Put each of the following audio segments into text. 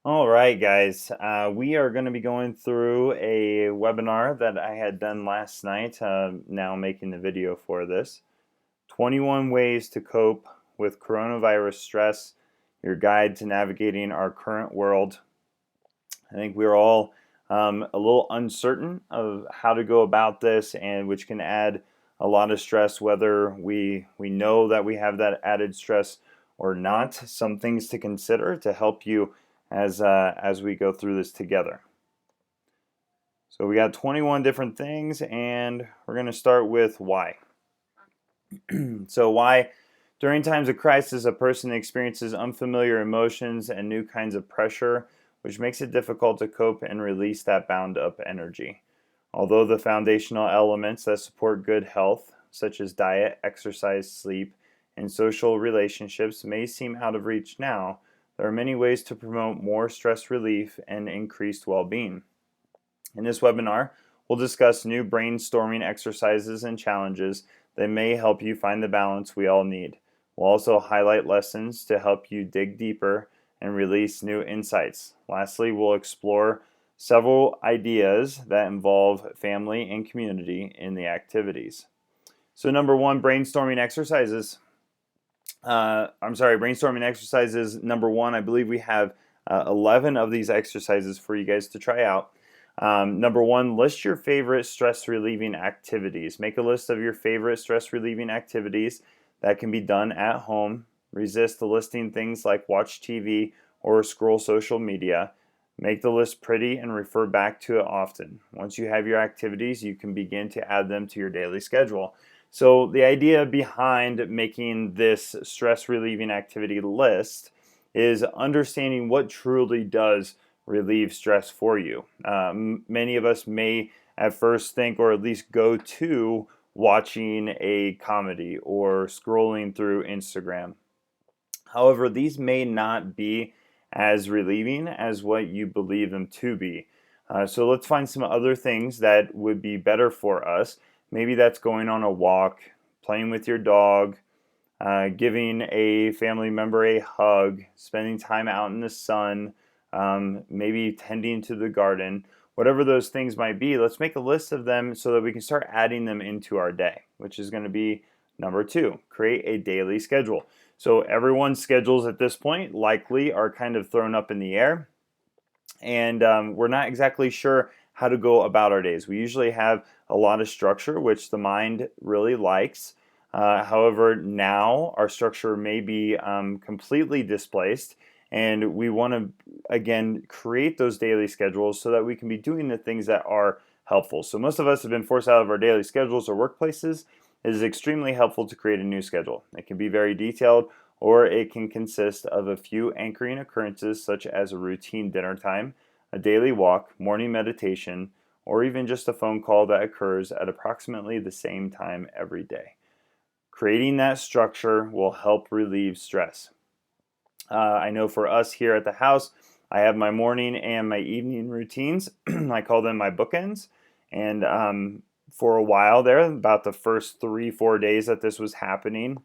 All right, guys. We are going to be going through a webinar that I had done last night. Now making the video for this. 21 ways to cope with coronavirus stress, your guide to navigating our current world. I think we're all a little uncertain of how to go about this, and which can add a lot of stress, whether we know that we have that added stress or not. Some things to consider to help you as we go through this together. So we got 21 different things, and we're going to start with why. So why? During times of crisis, a person experiences unfamiliar emotions and new kinds of pressure, which makes it difficult to cope and release that bound up energy. Although the foundational elements that support good health, such as diet, exercise, sleep, and social relationships, may seem out of reach now, there are many ways to promote more stress relief and increased well being. In this webinar, we'll discuss new brainstorming exercises and challenges that may help you find the balance we all need. We'll also highlight lessons to help you dig deeper and release new insights. Lastly, we'll explore several ideas that involve family and community in the activities. So number one, brainstorming exercises. Brainstorming exercises number one. I believe we have 11 of these exercises for you guys to try out. Number one, list your favorite stress relieving activities. Make a list of your favorite stress relieving activities that can be done at home. Resist listing things like watch TV or scroll social media. Make the list pretty and refer back to it often. Once you have your activities, you can begin to add them to your daily schedule. So the idea behind making this stress relieving activity list is understanding what truly does relieve stress for you. Many of us may at first think, or at least go to, watching a comedy or scrolling through Instagram. However, these may not be as relieving as what you believe them to be. So let's find some other things that would be better for us. Maybe that's going on a walk, playing with your dog, giving a family member a hug, spending time out in the sun, maybe tending to the garden. Whatever those things might be, let's make a list of them so that we can start adding them into our day, which is going to be number two, create a daily schedule. So everyone's schedules at this point likely are kind of thrown up in the air, and we're not exactly sure how to go about our days. We usually have a lot of structure, which the mind really likes. However, now our structure may be completely displaced, and we want to, again, create those daily schedules so that we can be doing the things that are helpful. So most of us have been forced out of our daily schedules or workplaces. It is extremely helpful to create a new schedule. It can be very detailed, or it can consist of a few anchoring occurrences such as a routine dinner time, a daily walk, morning meditation, or even just a phone call that occurs at approximately the same time every day. Creating that structure will help relieve stress. I know for us here at the house, I have my morning and my evening routines. I call them my bookends. And for a while there, about the first 3-4 days that this was happening,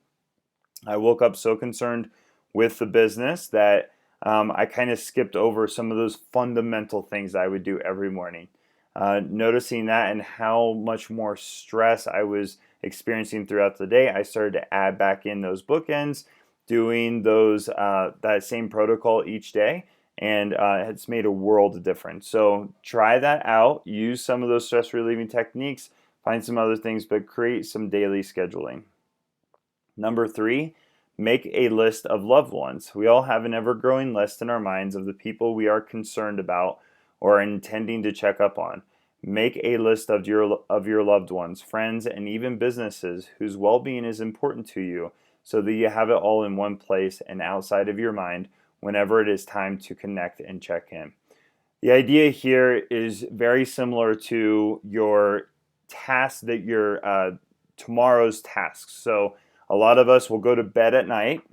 I woke up so concerned with the business that I kind of skipped over some of those fundamental things I would do every morning. Noticing that and how much more stress I was experiencing throughout the day, I started to add back in those bookends, doing those that same protocol each day, and it's made a world of difference. So try that out. Use some of those stress relieving techniques. Find some other things, but create some daily scheduling. Number three, make a list of loved ones. We all have an ever-growing list in our minds of the people we are concerned about or are intending to check up on. Make a list of your loved ones, friends, and even businesses whose well-being is important to you, so that you have it all in one place and outside of your mind whenever it is time to connect and check in. The idea here is very similar to your task that your tomorrow's tasks. So a lot of us will go to bed at night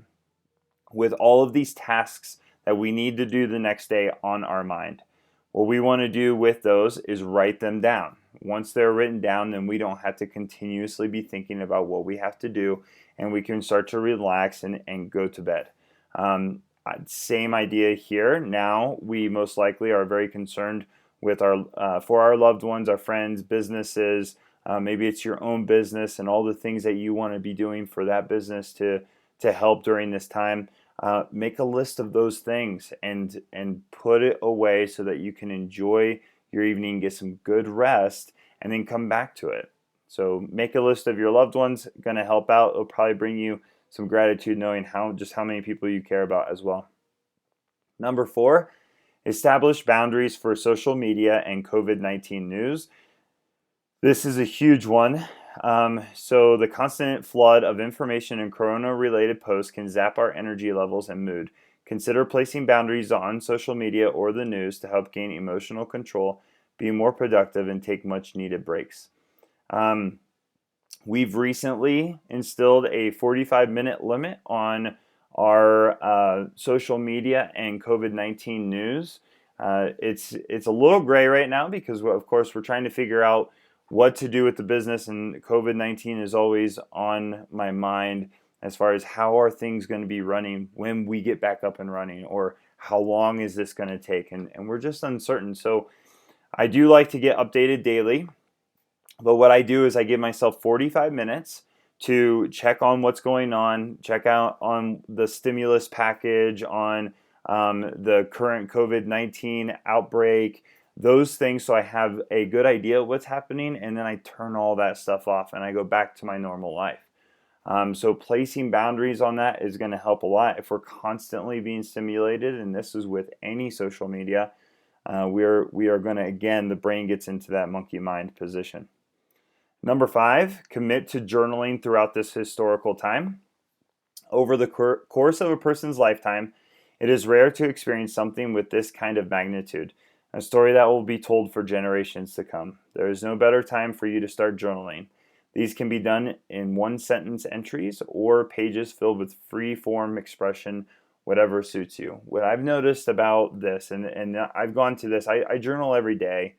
with all of these tasks that we need to do the next day on our mind. What we want to do with those is write them down. Once they're written down, then we don't have to continuously be thinking about what we have to do, and we can start to relax and go to bed. Same idea here. Now we most likely are very concerned with our for our loved ones, our friends, businesses. Maybe it's your own business and all the things that you want to be doing for that business to help during this time. Make a list of those things and put it away so that you can enjoy your evening, get some good rest, and then come back to it. So make a list of your loved ones. Going to help out. It'll probably bring you some gratitude knowing how many people you care about as well. Number 4, establish boundaries for social media and COVID-19 news. This is a huge one. So the constant flood of information and corona-related posts can zap our energy levels and mood. Consider placing boundaries on social media or the news to help gain emotional control, be more productive, and take much-needed breaks. We've recently instilled a 45-minute limit on our social media and COVID-19 news. It's a little gray right now because, of course, we're trying to figure out what to do with the business, and COVID-19 is always on my mind as far as how are things going to be running when we get back up and running, or how long is this going to take, and we're just uncertain. So I do like to get updated daily, but what I do is I give myself 45 minutes to check on what's going on, check out on the stimulus package, on the current COVID-19 outbreak, those things, so I have a good idea of what's happening, and then I turn all that stuff off and I go back to my normal life. So placing boundaries on that is going to help a lot. If we're constantly being stimulated, and this is with any social media, we are going to, again, the brain gets into that monkey mind position. Number 5, commit to journaling throughout this historical time. Over the course of a person's lifetime, it is rare to experience something with this kind of magnitude, a story that will be told for generations to come. There is no better time for you to start journaling. These can be done in one-sentence entries or pages filled with free-form expression, whatever suits you. What I've noticed about this, and I've gone to this, I journal every day.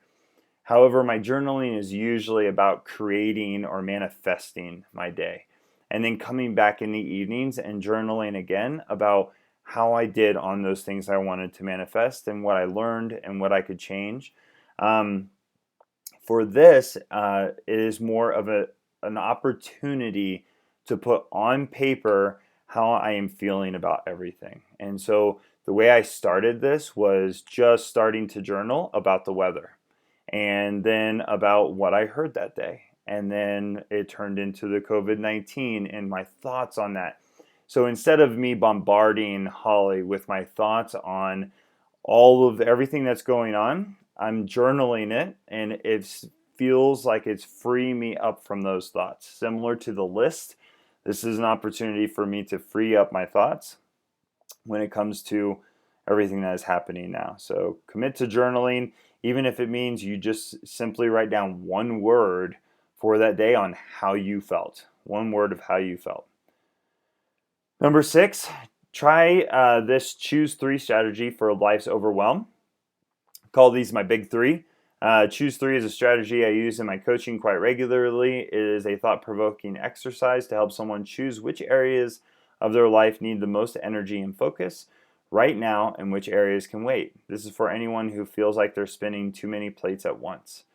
However, my journaling is usually about creating or manifesting my day, and then coming back in the evenings and journaling again about how I did on those things I wanted to manifest and what I learned and what I could change. For this, it is more of an opportunity to put on paper how I am feeling about everything. And so the way I started this was just starting to journal about the weather, and then about what I heard that day. And then it turned into the COVID-19 and my thoughts on that. So instead of me bombarding Holly with my thoughts on all of everything that's going on, I'm journaling it, and it feels like it's freeing me up from those thoughts. Similar to the list, this is an opportunity for me to free up my thoughts when it comes to everything that is happening now. So commit to journaling, even if it means you just simply write down one word for that day on how you felt. One word of how you felt. Number 6, try this choose 3 strategy for life's overwhelm. I call these my big 3. Choose 3 is a strategy I use in my coaching quite regularly. It is a thought-provoking exercise to help someone choose which areas of their life need the most energy and focus right now and which areas can wait. This is for anyone who feels like they're spinning too many plates at once.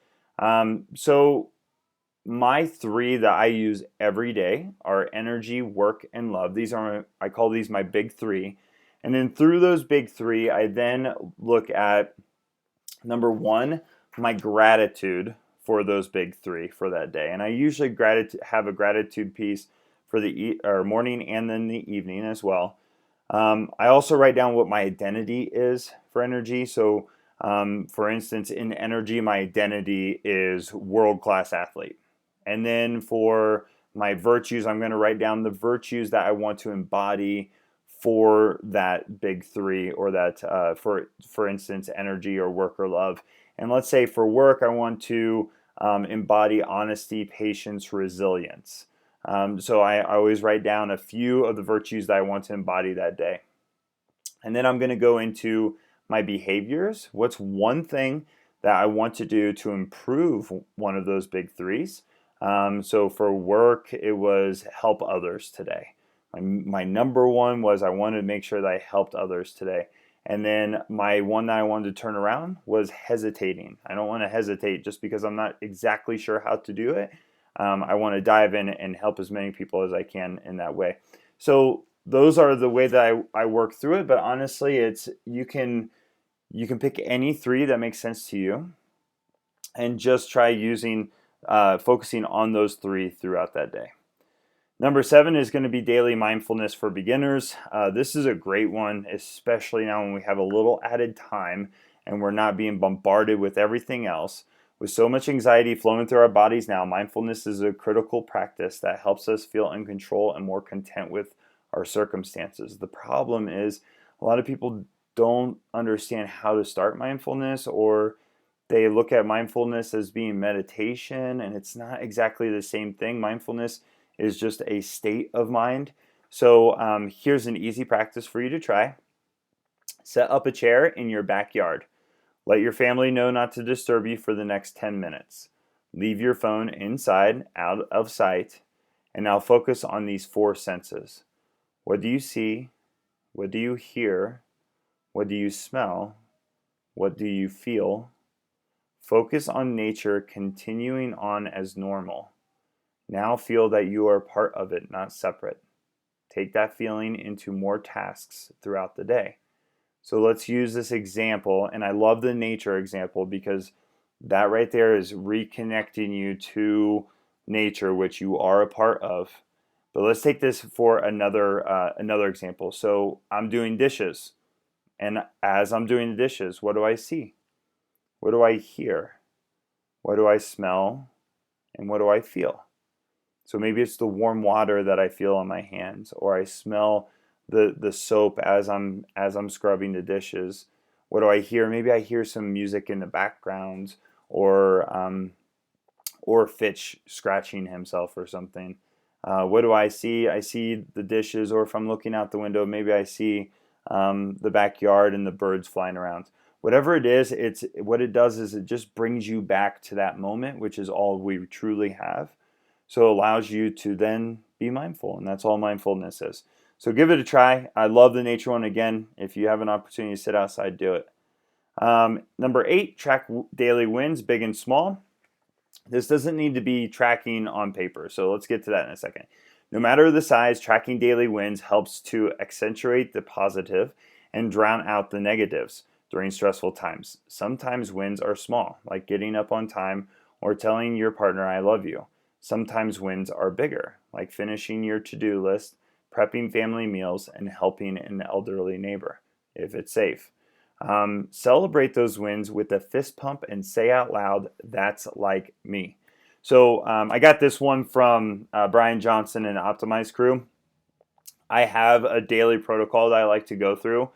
So my 3 that I use every day are energy, work, and love. I call these my big 3. And then through those big 3, I then look at number 1, my gratitude for those big 3 for that day. And I usually have a gratitude piece for the morning and then the evening as well. I also write down what my identity is for energy. So for instance, in energy, my identity is world-class athlete. And then for my virtues, I'm going to write down the virtues that I want to embody for that big 3, or that, for instance, energy or work or love. And let's say for work, I want to embody honesty, patience, resilience. So I always write down a few of the virtues that I want to embody that day. And then I'm going to go into my behaviors. What's one thing that I want to do to improve one of those big 3s? So for work, it was help others today. My number one was I wanted to make sure that I helped others today. And then my one that I wanted to turn around was hesitating. I don't want to hesitate just because I'm not exactly sure how to do it. I want to dive in and help as many people as I can in that way. So those are the way that I work through it. But honestly, it's you can pick any three that make sense to you, and just try focusing on those three throughout that day. Number 7 is going to be daily mindfulness for beginners. This is a great one, especially now when we have a little added time and we're not being bombarded with everything else. With so much anxiety flowing through our bodies now, mindfulness is a critical practice that helps us feel in control and more content with our circumstances. The problem is a lot of people don't understand how to start mindfulness, or they look at mindfulness as being meditation, and it's not exactly the same thing. Mindfulness is just a state of mind. So here's an easy practice for you to try. Set up a chair in your backyard. Let your family know not to disturb you for the next 10 minutes. Leave your phone inside, out of sight, and now focus on these 4 senses. What do you see? What do you hear? What do you smell? What do you feel? Focus on nature continuing on as normal. Now feel that you are part of it, not separate. Take that feeling into more tasks throughout the day. So let's use this example, and I love the nature example because that right there is reconnecting you to nature, which you are a part of. But let's take this for another example. So I'm doing dishes, and as I'm doing the dishes, what do I see? What do I hear? What do I smell? And what do I feel? So maybe it's the warm water that I feel on my hands, or I smell the soap as I'm scrubbing the dishes. What do I hear? Maybe I hear some music in the background, or Fitch scratching himself or something. What do I see? I see the dishes, or if I'm looking out the window, maybe I see the backyard and the birds flying around. Whatever it is, what it does is it just brings you back to that moment, which is all we truly have. So it allows you to then be mindful, and that's all mindfulness is. So give it a try. I love the nature one. Again, if you have an opportunity to sit outside, do it. Number 8, track daily wins, big and small. This doesn't need to be tracking on paper, so let's get to that in a second. No matter the size, tracking daily wins helps to accentuate the positive and drown out the negatives during stressful times. Sometimes wins are small, like getting up on time or telling your partner I love you. Sometimes wins are bigger, like finishing your to-do list, prepping family meals, and helping an elderly neighbor, if it's safe. Celebrate those wins with a fist pump and say out loud, "That's like me." So I got this one from Brian Johnson and Optimize Crew. I have a daily protocol that I like to go through,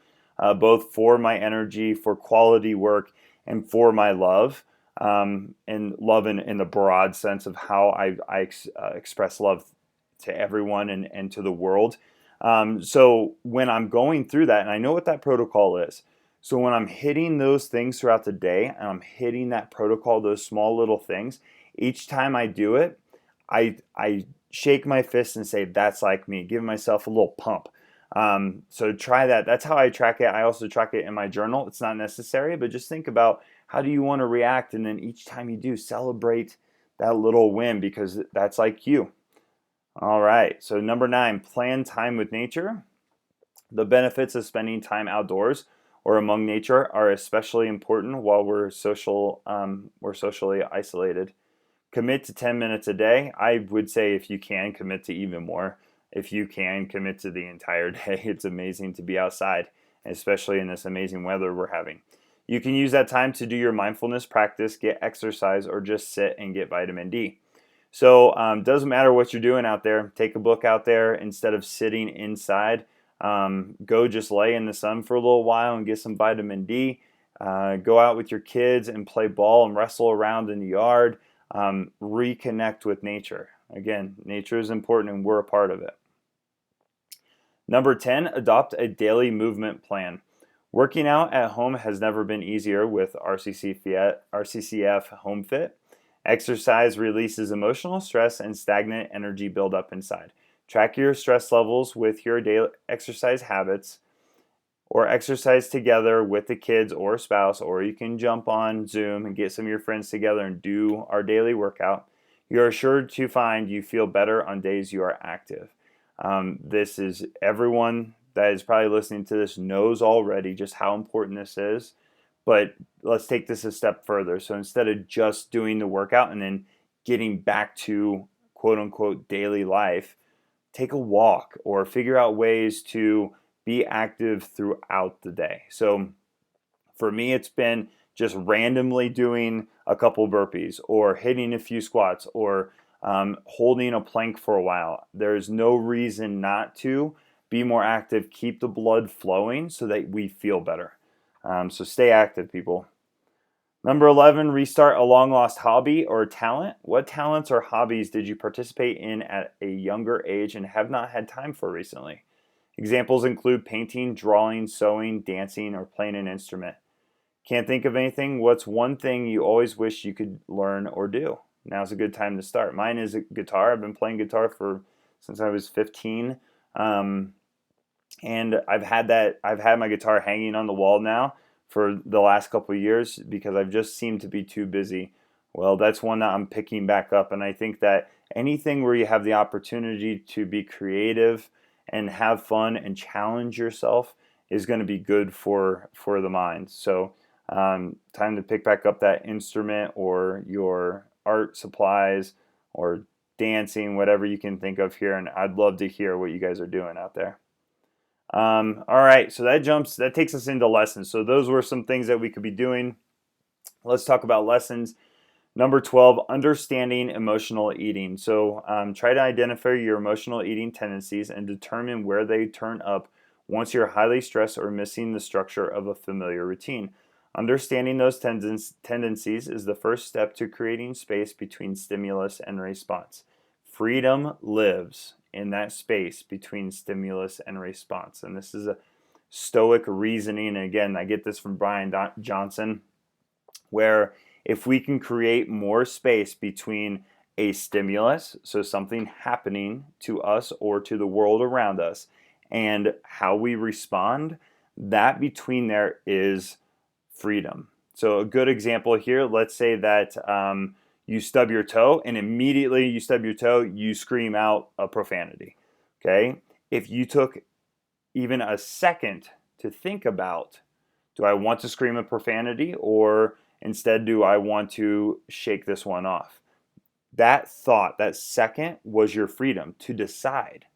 both for my energy, for quality work, and for my love. And love in the broad sense of how I express love to everyone and to the world. So when I'm going through that, and I know what that protocol is, so when I'm hitting those things throughout the day, and I'm hitting that protocol, those small little things, each time I do it, I shake my fist and say, "That's like me," give myself a little pump. So try that. That's how I track it. I also track it in my journal. It's not necessary, but just think about how do you want to react, and then each time you do, celebrate that little win because that's like you. All right, so number 9, plan time with nature. The benefits of spending time outdoors or among nature are especially important while we're socially isolated. Commit to 10 minutes a day. I would say if you can, commit to even more. If you can, commit to the entire day. It's amazing to be outside, especially in this amazing weather we're having. You can use that time to do your mindfulness practice, get exercise, or just sit and get vitamin D. So doesn't matter what you're doing out there. Take a book out there instead of sitting inside. Go just lay in the sun for a little while and get some vitamin D. Go out with your kids and play ball and wrestle around in the yard. Reconnect with nature. Again, nature is important and we're a part of it. Number 10, adopt a daily movement plan. Working out at home has never been easier with RCCF Home Fit. Exercise releases emotional stress and stagnant energy buildup inside. Track your stress levels with your daily exercise habits, or exercise together with the kids or spouse, or you can jump on Zoom and get some of your friends together and do our daily workout. You are sure to find you feel better on days you are active. This is everyone that is probably listening to this knows already just how important this is, but let's take this a step further. So instead of just doing the workout and then getting back to quote unquote daily life, take a walk or figure out ways to be active throughout the day. So for me, it's been just randomly doing a couple burpees or hitting a few squats or holding a plank for a while. There's no reason not to be more active, keep the blood flowing so that we feel better. So stay active, people. Number 11, restart a long lost hobby or talent. What talents or hobbies did you participate in at a younger age and have not had time for recently? Examples include painting, drawing, sewing, dancing, or playing an instrument. Can't think of anything? What's one thing you always wish you could learn or do? Now's a good time to start. Mine is guitar. I've been playing guitar since I was 15. And I've had my guitar hanging on the wall now for the last couple of years because I've just seemed to be too busy. Well, that's one that I'm picking back up, and I think that anything where you have the opportunity to be creative and have fun and challenge yourself is going to be good for the mind. So time to pick back up that instrument or your art supplies or dancing, whatever you can think of here, and I'd love to hear what you guys are doing out there. All right, so that takes us into lessons. So those were some things that we could be doing. Let's talk about lessons. Number 12, understanding emotional eating. So try to identify your emotional eating tendencies and determine where they turn up once you're highly stressed or missing the structure of a familiar routine. Understanding those tendencies is the first step to creating space between stimulus and response. Freedom lives in that space between stimulus and response. And this is a Stoic reasoning. And again, I get this from Brian Johnson, where if we can create more space between a stimulus, so something happening to us or to the world around us, and how we respond, that between there is freedom. So a good example here, let's say that you stub your toe, and immediately you stub your toe, you scream out a profanity. Okay? If you took even a second to think about, do I want to scream a profanity, or instead do I want to shake this one off? That thought, that second, was your freedom to decide.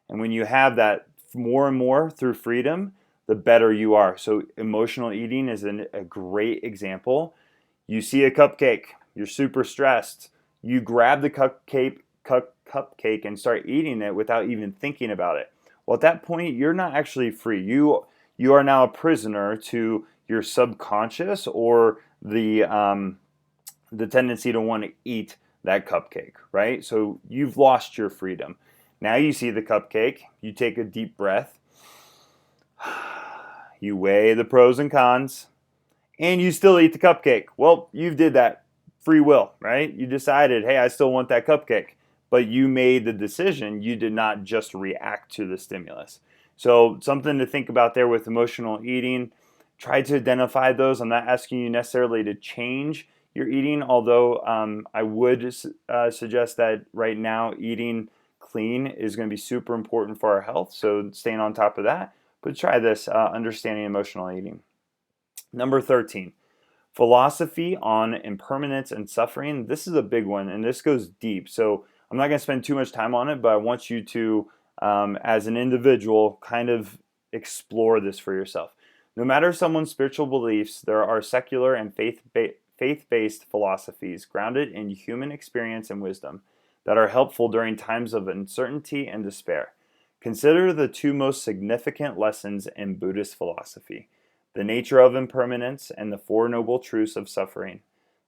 And when you have that more and more through freedom, the better you are. So emotional eating is a great example. You see a cupcake, you're super stressed. You grab the cupcake and start eating it without even thinking about it. Well, at that point, you're not actually free. You are now a prisoner to your subconscious or the tendency to want to eat that cupcake, right? So you've lost your freedom. Now you see the cupcake, you take a deep breath, you weigh the pros and cons, and you still eat the cupcake. Well, you did that free will, right? You decided, hey, I still want that cupcake, but you made the decision. You did not just react to the stimulus. So something to think about there with emotional eating. Try to identify those. I'm not asking you necessarily to change your eating, although I would suggest that right now eating clean is going to be super important for our health, so staying on top of that. But try this, understanding emotional eating. Number 13, philosophy on impermanence and suffering. This is a big one, and this goes deep. So I'm not going to spend too much time on it, but I want you to, as an individual, kind of explore this for yourself. No matter someone's spiritual beliefs, there are secular and faith-based philosophies grounded in human experience and wisdom that are helpful during times of uncertainty and despair. Consider the two most significant lessons in Buddhist philosophy: the nature of impermanence and the Four Noble Truths of suffering.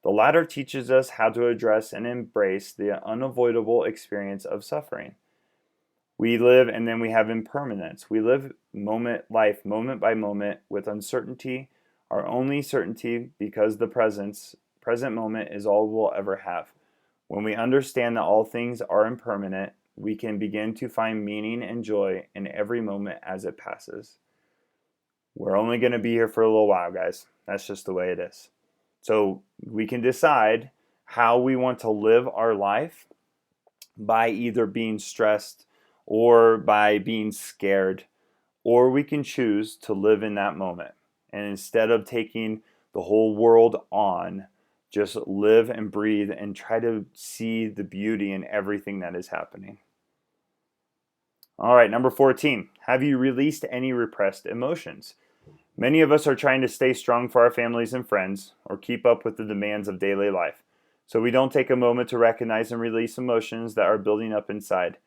The latter teaches us how to address and embrace the unavoidable experience of suffering. We live, and then we have impermanence. We live life moment by moment with uncertainty, our only certainty, because the present moment is all we'll ever have. When we understand that all things are impermanent, we can begin to find meaning and joy in every moment as it passes. We're only going to be here for a little while, guys. That's just the way it is. So we can decide how we want to live our life by either being stressed or by being scared, or we can choose to live in that moment. And instead of taking the whole world on, just live and breathe and try to see the beauty in everything that is happening. All right, number 14. Have you released any repressed emotions? Many of us are trying to stay strong for our families and friends or keep up with the demands of daily life. So we don't take a moment to recognize and release emotions that are building up inside.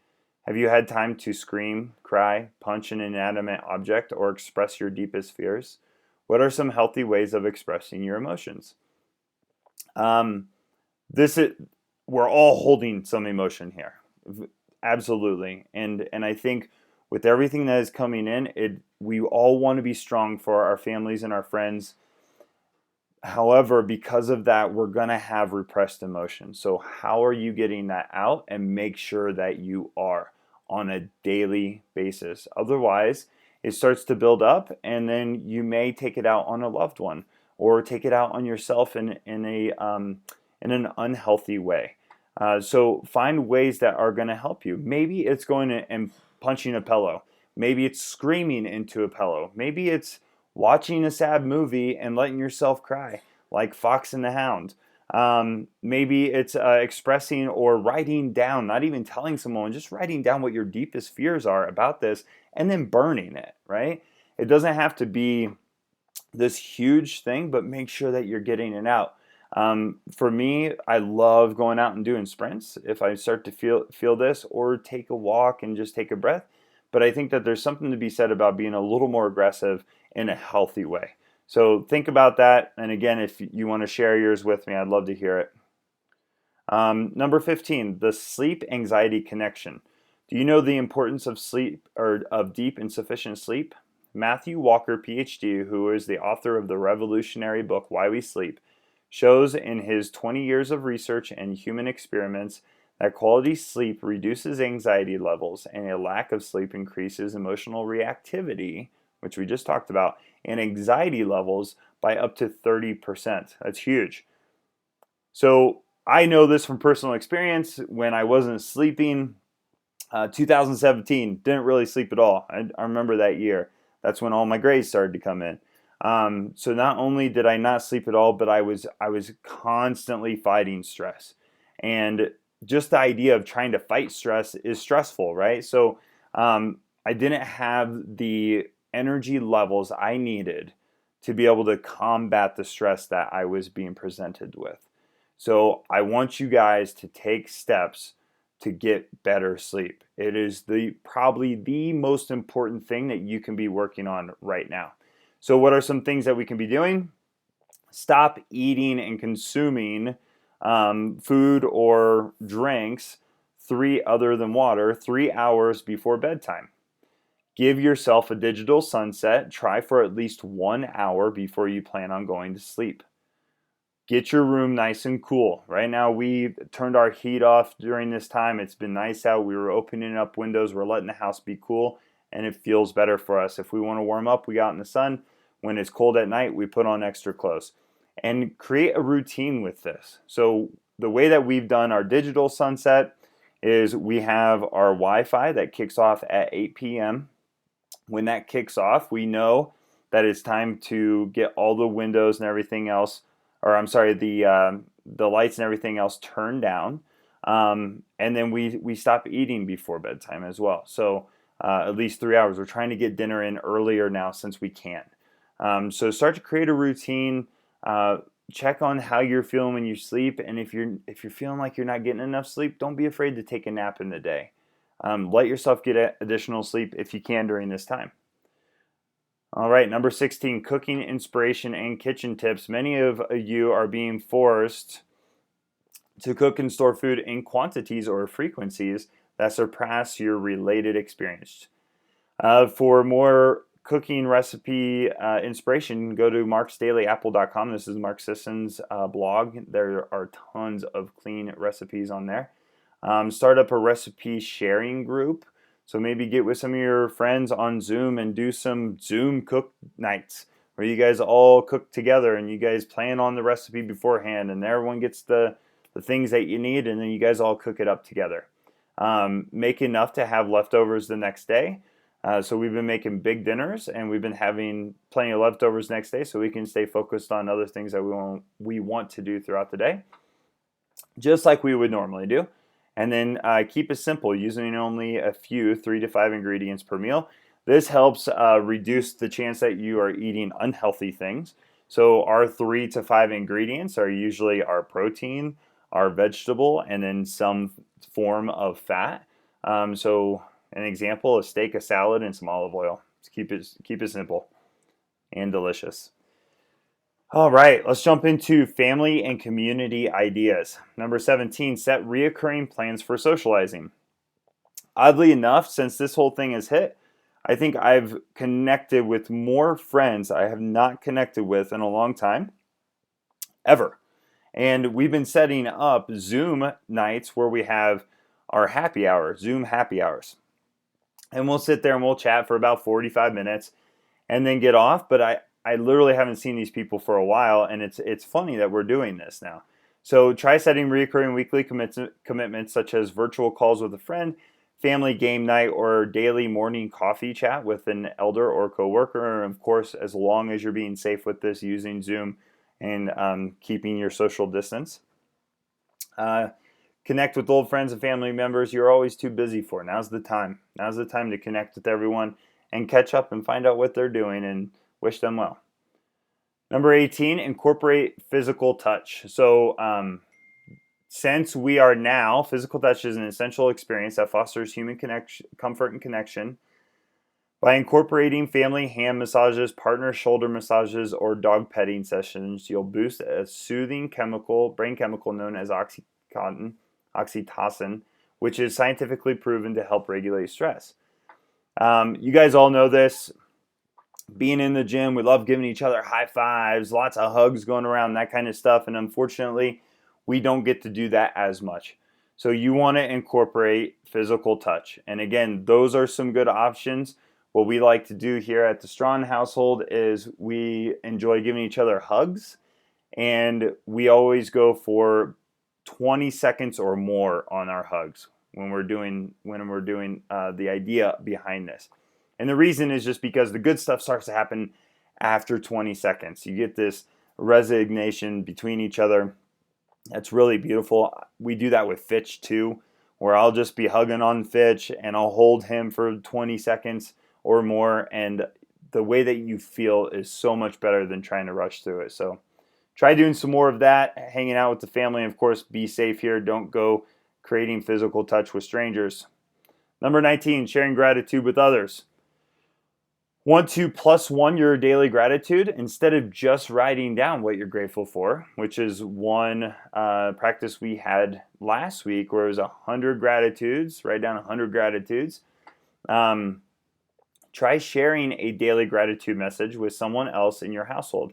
Have you had time to scream, cry, punch an inanimate object, or express your deepest fears? What are some healthy ways of expressing your emotions? This is, we're all holding some emotion here, absolutely, and I think with everything that is coming in, we all want to be strong for our families and our friends. However, because of that, we're going to have repressed emotions. So how are you getting that out? And make sure that you are on a daily basis. Otherwise, it starts to build up, and then you may take it out on a loved one or take it out on yourself in an unhealthy way. So find ways that are going to help you. Maybe it's going and punching a pillow. Maybe it's screaming into a pillow. Maybe it's watching a sad movie and letting yourself cry, like Fox and the Hound. Maybe it's expressing or writing down, not even telling someone, just writing down what your deepest fears are about this and then burning it, right? It doesn't have to be this huge thing, but make sure that you're getting it out. For me, I love going out and doing sprints if I start to feel this, or take a walk and just take a breath. But I think that there's something to be said about being a little more aggressive in a healthy way. So think about that. And again, if you want to share yours with me, I'd love to hear it. Number 15, the sleep anxiety connection. Do you know the importance of sleep, or of deep and sufficient sleep? Matthew Walker, PhD, who is the author of the revolutionary book Why We Sleep, shows in his 20 years of research and human experiments that quality sleep reduces anxiety levels, and a lack of sleep increases emotional reactivity, which we just talked about, and anxiety levels by up to 30%. That's huge. So I know this from personal experience. When I wasn't sleeping, 2017, didn't really sleep at all. I remember that year. That's when all my grades started to come in. So not only did I not sleep at all, but I was constantly fighting stress. And just the idea of trying to fight stress is stressful, right? So I didn't have the energy levels I needed to be able to combat the stress that I was being presented with. So I want you guys to take steps to get better sleep. It is probably the most important thing that you can be working on right now. So what are some things that we can be doing? Stop eating and consuming food or drinks other than water 3 hours before bedtime. Give yourself a digital sunset. Try for at least 1 hour before you plan on going to sleep. Get your room nice and cool. Right now, we turned our heat off during this time. It's been nice out. We were opening up windows. We're letting the house be cool, and it feels better for us. If we want to warm up, we go out in the sun. When it's cold at night, we put on extra clothes. And create a routine with this. So the way that we've done our digital sunset is we have our Wi-Fi that kicks off at 8 p.m. When that kicks off, we know that it's time to get all the windows and everything else, or I'm sorry, the lights and everything else turned down, and then we stop eating before bedtime as well. So at least 3 hours. We're trying to get dinner in earlier now since we can. So start to create a routine. Check on how you're feeling when you sleep, and if you're feeling like you're not getting enough sleep, don't be afraid to take a nap in the day. Let yourself get additional sleep if you can during this time. All right, number 16, cooking inspiration and kitchen tips. Many of you are being forced to cook and store food in quantities or frequencies that surpass your related experience. For more cooking recipe inspiration, go to marksdailyapple.com. This is Mark Sisson's blog. There are tons of clean recipes on there. Start up a recipe sharing group. So maybe get with some of your friends on Zoom and do some Zoom cook nights where you guys all cook together and you guys plan on the recipe beforehand and everyone gets the things that you need and then you guys all cook it up together. Make enough to have leftovers the next day. So we've been making big dinners and we've been having plenty of leftovers next day so we can stay focused on other things that we want to do throughout the day, just like we would normally do. And then keep it simple, using only a few 3 to 5 ingredients per meal. This helps reduce the chance that you are eating unhealthy things. So our 3 to 5 ingredients are usually our protein, our vegetable, and then some form of fat. So an example, a steak, a salad, and some olive oil. Just keep it simple and delicious. All right, let's jump into family and community ideas. Number 17, set reoccurring plans for socializing. Oddly enough, since this whole thing has hit, I think I've connected with more friends I have not connected with in a long time, ever. And we've been setting up Zoom nights where we have our happy hour, Zoom happy hours. And we'll sit there and we'll chat for about 45 minutes and then get off. But I literally haven't seen these people for a while, and it's funny that we're doing this now. So try setting recurring weekly commitments such as virtual calls with a friend, family game night, or daily morning coffee chat with an elder or coworker. And of course, as long as you're being safe with this, using Zoom and keeping your social distance. Connect with old friends and family members you're always too busy for. Now's the time. Now's the time to connect with everyone and catch up and find out what they're doing and wish them well. Number 18, incorporate physical touch. So since we are now, physical touch is an essential experience that fosters human comfort and connection. By incorporating family hand massages, partner shoulder massages, or dog petting sessions, you'll boost a soothing brain chemical known as oxytocin, which is scientifically proven to help regulate stress. You guys all know this. Being in the gym, we love giving each other high fives, lots of hugs going around, that kind of stuff. And unfortunately, we don't get to do that as much. So you want to incorporate physical touch. And again, those are some good options. What we like to do here at the Strawn household is we enjoy giving each other hugs. And we always go for 20 seconds or more on our hugs when we're doing the idea behind this. And the reason is just because the good stuff starts to happen after 20 seconds. You get this resignation between each other. That's really beautiful. We do that with Fitch too, where I'll just be hugging on Fitch and I'll hold him for 20 seconds or more. And the way that you feel is so much better than trying to rush through it. So try doing some more of that, hanging out with the family. Of course, be safe here. Don't go creating physical touch with strangers. Number 19, sharing gratitude with others. Want to +1 your daily gratitude instead of just writing down what you're grateful for, which is one practice we had last week where it was 100 gratitudes. Write down 100 gratitudes. Try sharing a daily gratitude message with someone else in your household.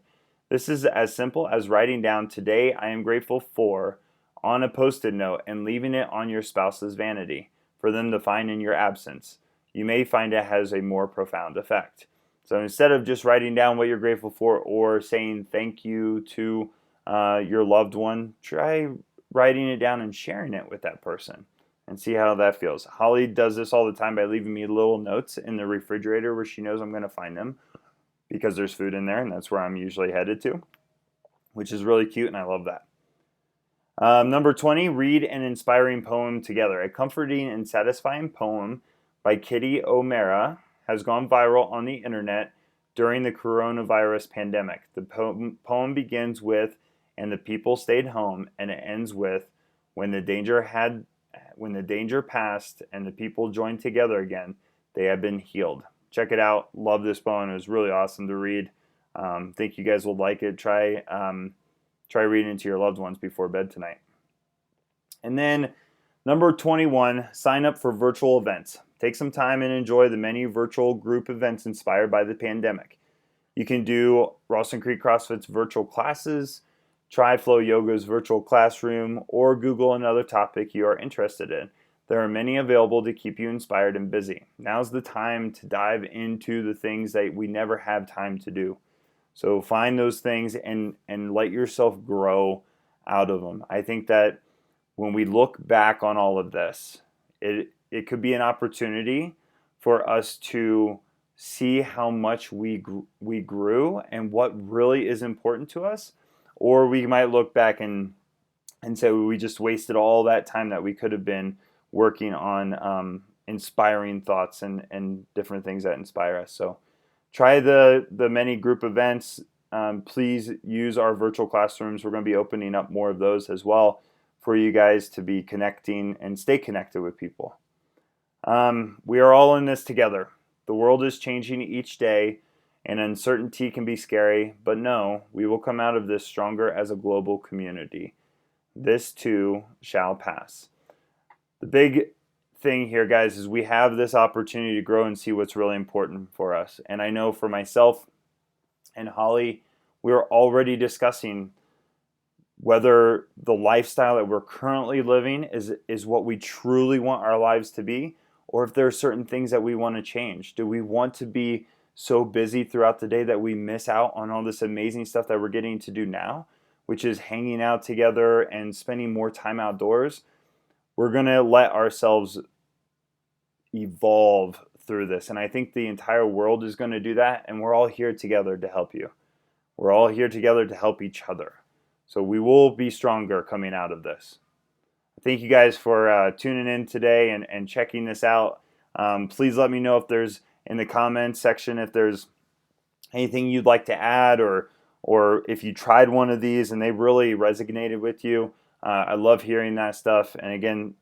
This is as simple as writing down "Today I am grateful for" on a Post-it note and leaving it on your spouse's vanity for them to find in your absence. You may find it has a more profound effect. So instead of just writing down what you're grateful for or saying thank you to your loved one, try writing it down and sharing it with that person and see how that feels. Holly does this all the time by leaving me little notes in the refrigerator where she knows I'm going to find them because there's food in there, and that's where I'm usually headed to, which is really cute, and I love that. Number 20, read an inspiring poem together. A comforting and satisfying poem by Kitty O'Mara has gone viral on the internet during the coronavirus pandemic. The poem begins with, "And the people stayed home," and it ends with, when the danger passed and the people joined together again, they have been healed." Check it out. Love this poem. It was really awesome to read. Think you guys will like it. Try reading it to your loved ones before bed tonight. And then number 21, sign up for virtual events. Take some time and enjoy the many virtual group events inspired by the pandemic. You can do Ralston Creek CrossFit's virtual classes, try Flow Yoga's virtual classroom or Google another topic you are interested in. There are many available to keep you inspired and busy. Now's the time to dive into the things that we never have time to do. So find those things and let yourself grow out of them. I think that when we look back on all of this, it could be an opportunity for us to see how much we grew and what really is important to us. Or we might look back and say we just wasted all that time that we could have been working on inspiring thoughts and different things that inspire us. So try the many group events. Please use our virtual classrooms. We're going to be opening up more of those as well for you guys to be connecting and stay connected with people. We are all in this together. The world is changing each day, and uncertainty can be scary, but no, we will come out of this stronger as a global community. This too shall pass. The big thing here, guys, is we have this opportunity to grow and see what's really important for us. And I know for myself and Holly, we're already discussing whether the lifestyle that we're currently living is what we truly want our lives to be, or if there are certain things that we want to change. Do we want to be so busy throughout the day that we miss out on all this amazing stuff that we're getting to do now, which is hanging out together and spending more time outdoors? We're going to let ourselves evolve through this. And I think the entire world is going to do that. And we're all here together to help you. We're all here together to help each other. So we will be stronger coming out of this. Thank you guys for tuning in today and checking this out. Please let me know if there's in the comments section if there's anything you'd like to add, or if you tried one of these and they really resonated with you. I love hearing that stuff. And again,